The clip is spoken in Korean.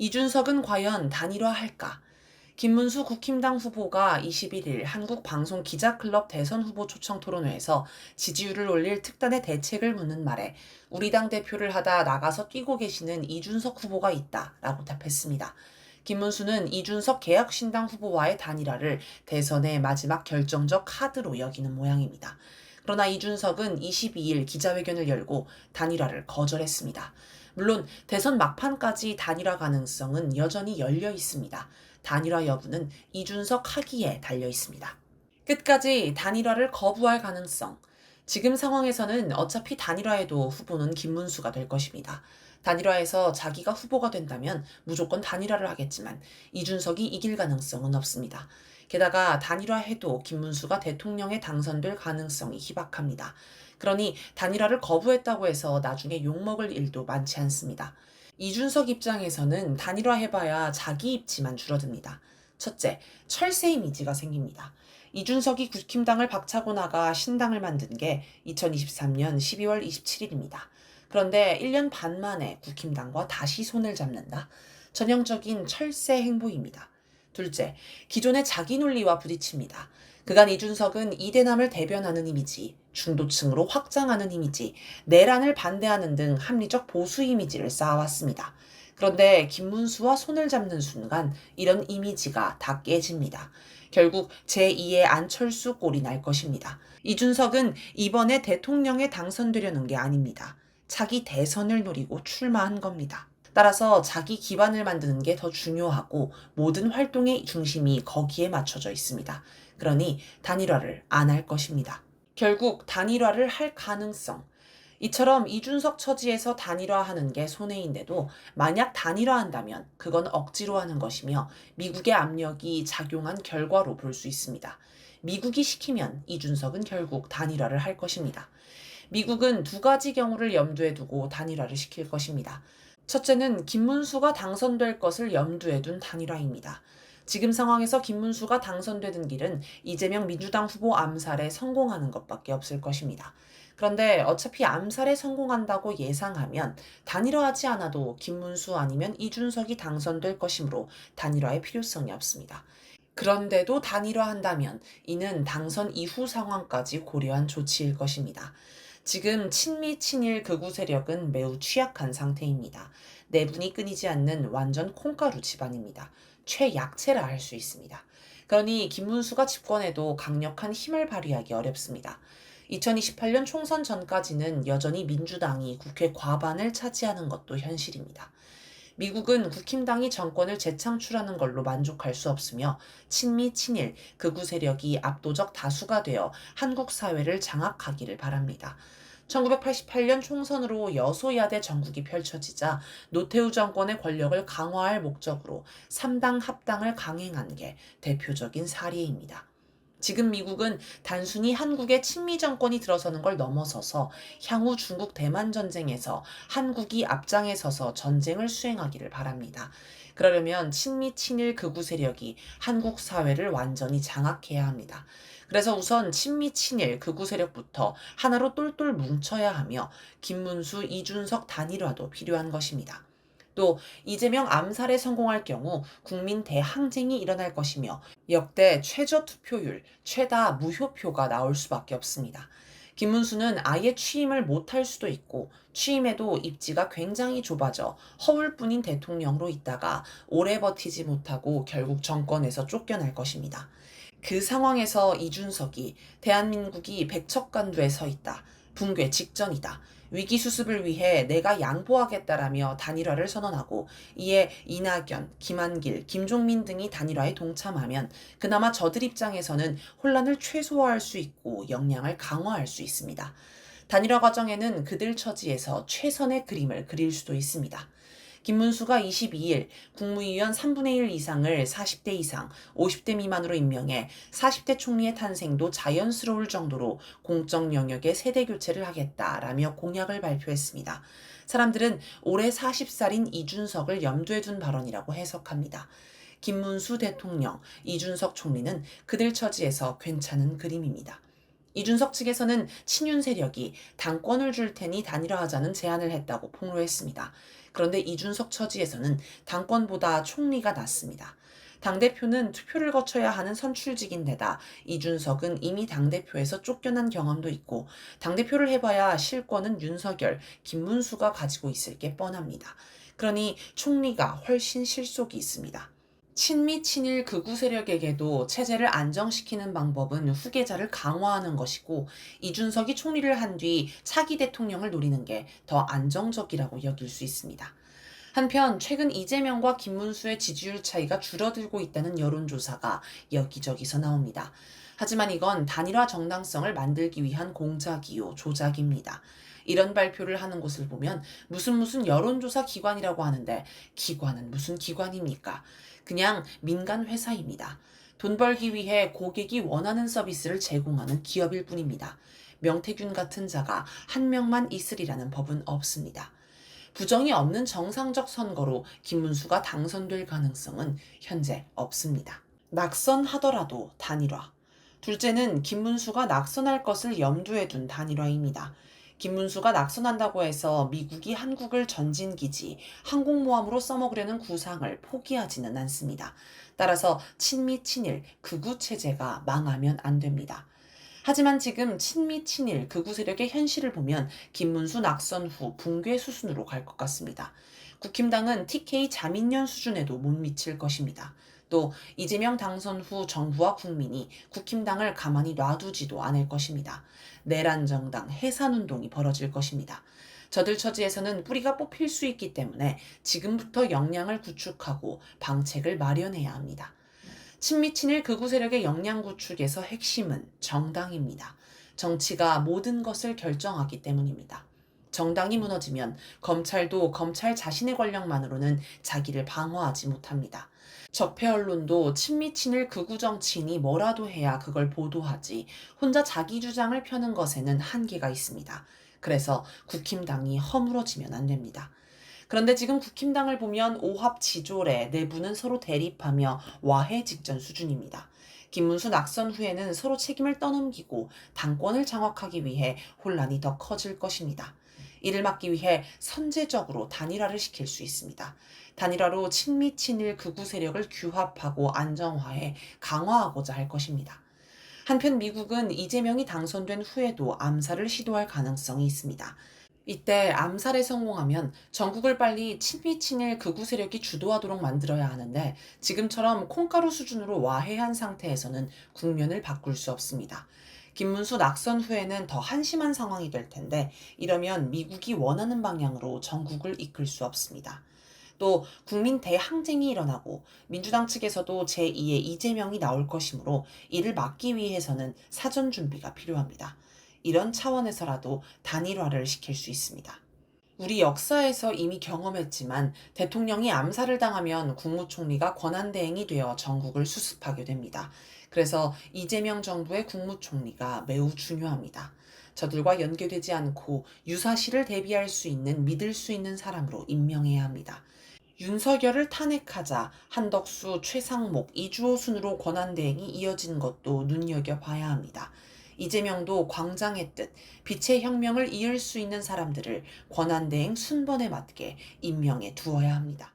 이준석은 과연 단일화할까? 김문수 국힘당 후보가 21일 한국방송기자클럽 대선 후보 초청 토론회에서 지지율을 올릴 특단의 대책을 묻는 말에 우리 당 대표를 하다 나가서 뛰고 계시는 이준석 후보가 있다라고 답했습니다. 김문수는 이준석 개혁신당 후보와의 단일화를 대선의 마지막 결정적 카드로 여기는 모양입니다. 그러나 이준석은 22일 기자회견을 열고 단일화를 거절했습니다. 물론 대선 막판까지 단일화 가능성은 여전히 열려 있습니다. 단일화 여부는 이준석 하기에 달려 있습니다. 끝까지 단일화를 거부할 가능성. 지금 상황에서는 어차피 단일화에도 후보는 김문수가 될 것입니다. 단일화에서 자기가 후보가 된다면 무조건 단일화를 하겠지만 이준석이 이길 가능성은 없습니다. 게다가 단일화해도 김문수가 대통령에 당선될 가능성이 희박합니다. 그러니 단일화를 거부했다고 해서 나중에 욕먹을 일도 많지 않습니다. 이준석 입장에서는 단일화 해봐야 자기 입지만 줄어듭니다. 첫째, 철새 이미지가 생깁니다. 이준석이 국힘당을 박차고 나가 신당을 만든 게 2023년 12월 27일입니다. 그런데 1년 반 만에 국힘당과 다시 손을 잡는다. 전형적인 철새 행보입니다. 둘째, 기존의 자기 논리와 부딪힙니다. 그간 이준석은 이대남을 대변하는 이미지, 중도층으로 확장하는 이미지, 내란을 반대하는 등 합리적 보수 이미지를 쌓아왔습니다. 그런데 김문수와 손을 잡는 순간 이런 이미지가 다 깨집니다. 결국 제2의 안철수 꼴이 날 것입니다. 이준석은 이번에 대통령에 당선되려는 게 아닙니다. 차기 대선을 노리고 출마한 겁니다. 따라서 자기 기반을 만드는 게 더 중요하고 모든 활동의 중심이 거기에 맞춰져 있습니다. 그러니 단일화를 안 할 것입니다. 결국 단일화를 할 가능성. 이처럼 이준석 처지에서 단일화하는 게 손해인데도 만약 단일화한다면 그건 억지로 하는 것이며 미국의 압력이 작용한 결과로 볼 수 있습니다. 미국이 시키면 이준석은 결국 단일화를 할 것입니다. 미국은 두 가지 경우를 염두에 두고 단일화를 시킬 것입니다. 첫째는 김문수가 당선될 것을 염두에 둔 단일화입니다. 지금 상황에서 김문수가 당선되는 길은 이재명 민주당 후보 암살에 성공하는 것밖에 없을 것입니다. 그런데 어차피 암살에 성공한다고 예상하면 단일화하지 않아도 김문수 아니면 이준석이 당선될 것이므로 단일화의 필요성이 없습니다. 그런데도 단일화한다면 이는 당선 이후 상황까지 고려한 조치일 것입니다. 지금 친미 친일 극우 세력은 매우 취약한 상태입니다. 내분이 끊이지 않는 완전 콩가루 집안입니다. 최약체라 할 수 있습니다. 그러니 김문수가 집권해도 강력한 힘을 발휘하기 어렵습니다. 2028년 총선 전까지는 여전히 민주당이 국회 과반을 차지하는 것도 현실입니다. 미국은 국힘당이 정권을 재창출하는 걸로 만족할 수 없으며 친미 친일 극우 세력이 압도적 다수가 되어 한국 사회를 장악하기를 바랍니다. 1988년 총선으로 여소야대 정국이 펼쳐지자 노태우 정권의 권력을 강화할 목적으로 3당 합당을 강행한 게 대표적인 사례입니다. 지금 미국은 단순히 한국의 친미 정권이 들어서는 걸 넘어서서 향후 중국 대만 전쟁에서 한국이 앞장에 서서 전쟁을 수행하기를 바랍니다. 그러려면 친미 친일 극우 세력이 한국 사회를 완전히 장악해야 합니다. 그래서 우선 친미 친일 극우 세력부터 하나로 똘똘 뭉쳐야 하며 김문수 이준석 단일화도 필요한 것입니다. 또 이재명 암살에 성공할 경우 국민 대항쟁이 일어날 것이며 역대 최저 투표율, 최다 무효표가 나올 수밖에 없습니다. 김문수는 아예 취임을 못할 수도 있고 취임해도 입지가 굉장히 좁아져 허울뿐인 대통령으로 있다가 오래 버티지 못하고 결국 정권에서 쫓겨날 것입니다. 그 상황에서 이준석이 대한민국이 백척간두에 서 있다. 붕괴 직전이다. 위기 수습을 위해 내가 양보하겠다라며 단일화를 선언하고 이에 이낙연, 김한길, 김종민 등이 단일화에 동참하면 그나마 저들 입장에서는 혼란을 최소화할 수 있고 역량을 강화할 수 있습니다. 단일화 과정에는 그들 처지에서 최선의 그림을 그릴 수도 있습니다. 김문수가 22일 국무위원 3분의 1 이상을 40대 이상, 50대 미만으로 임명해 40대 총리의 탄생도 자연스러울 정도로 공적 영역의 세대 교체를 하겠다라며 공약을 발표했습니다. 사람들은 올해 40살인 이준석을 염두에 둔 발언이라고 해석합니다. 김문수 대통령, 이준석 총리는 그들 처지에서 괜찮은 그림입니다. 이준석 측에서는 친윤 세력이 당권을 줄 테니 단일화하자는 제안을 했다고 폭로했습니다. 그런데 이준석 처지에서는 당권보다 총리가 낫습니다. 당대표는 투표를 거쳐야 하는 선출직인데다 이준석은 이미 당대표에서 쫓겨난 경험도 있고 당대표를 해봐야 실권은 윤석열, 김문수가 가지고 있을 게 뻔합니다. 그러니 총리가 훨씬 실속이 있습니다. 친미 친일 극우 세력에게도 체제를 안정시키는 방법은 후계자를 강화하는 것이고 이준석이 총리를 한 뒤 차기 대통령을 노리는 게 더 안정적이라고 여길 수 있습니다. 한편 최근 이재명과 김문수의 지지율 차이가 줄어들고 있다는 여론조사가 여기저기서 나옵니다. 하지만 이건 단일화 정당성을 만들기 위한 공작이요, 조작입니다. 이런 발표를 하는 곳을 보면 무슨 여론조사 기관이라고 하는데 기관은 무슨 기관입니까? 그냥 민간 회사입니다. 돈 벌기 위해 고객이 원하는 서비스를 제공하는 기업일 뿐입니다. 명태균 같은 자가 한 명만 있으리라는 법은 없습니다. 부정이 없는 정상적 선거로 김문수가 당선될 가능성은 현재 없습니다. 낙선하더라도 단일화. 둘째는 김문수가 낙선할 것을 염두에 둔 단일화입니다. 김문수가 낙선한다고 해서 미국이 한국을 전진기지, 항공모함으로 써먹으려는 구상을 포기하지는 않습니다. 따라서 친미 친일 극우 체제가 망하면 안 됩니다. 하지만 지금 친미 친일 극우 세력의 현실을 보면 김문수 낙선 후 붕괴 수순으로 갈 것 같습니다. 국힘당은 TK 자민련 수준에도 못 미칠 것입니다. 또 이재명 당선 후 정부와 국민이 국힘당을 가만히 놔두지도 않을 것입니다. 내란 정당 해산운동이 벌어질 것입니다. 저들 처지에서는 뿌리가 뽑힐 수 있기 때문에 지금부터 역량을 구축하고 방책을 마련해야 합니다. 친미 친일 극우 세력의 역량 구축에서 핵심은 정당입니다. 정치가 모든 것을 결정하기 때문입니다. 정당이 무너지면 검찰도 검찰 자신의 권력만으로는 자기를 방어하지 못합니다. 적폐 언론도 친미 친일 극우 정치인이 뭐라도 해야 그걸 보도하지 혼자 자기 주장을 펴는 것에는 한계가 있습니다. 그래서 국힘당이 허물어지면 안 됩니다. 그런데 지금 국힘당을 보면 오합지졸에 내부는 서로 대립하며 와해 직전 수준입니다. 김문수 낙선 후에는 서로 책임을 떠넘기고 당권을 장악하기 위해 혼란이 더 커질 것입니다. 이를 막기 위해 선제적으로 단일화를 시킬 수 있습니다. 단일화로 친미 친일 극우 세력을 규합하고 안정화해 강화하고자 할 것입니다. 한편 미국은 이재명이 당선된 후에도 암살을 시도할 가능성이 있습니다. 이때 암살에 성공하면 전국을 빨리 친미 친일 극우 세력이 주도하도록 만들어야 하는데 지금처럼 콩가루 수준으로 와해한 상태에서는 국면을 바꿀 수 없습니다. 김문수 낙선 후에는 더 한심한 상황이 될 텐데 이러면 미국이 원하는 방향으로 전국을 이끌 수 없습니다. 또 국민 대항쟁이 일어나고 민주당 측에서도 제2의 이재명이 나올 것이므로 이를 막기 위해서는 사전 준비가 필요합니다. 이런 차원에서라도 단일화를 시킬 수 있습니다. 우리 역사에서 이미 경험했지만 대통령이 암살을 당하면 국무총리가 권한대행이 되어 전국을 수습하게 됩니다. 그래서 이재명 정부의 국무총리가 매우 중요합니다. 저들과 연계되지 않고 유사시를 대비할 수 있는 믿을 수 있는 사람으로 임명해야 합니다. 윤석열을 탄핵하자 한덕수, 최상목, 이주호 순으로 권한대행이 이어진 것도 눈여겨봐야 합니다. 이재명도 광장했듯 빛의 혁명을 이을 수 있는 사람들을 권한대행 순번에 맞게 임명해 두어야 합니다.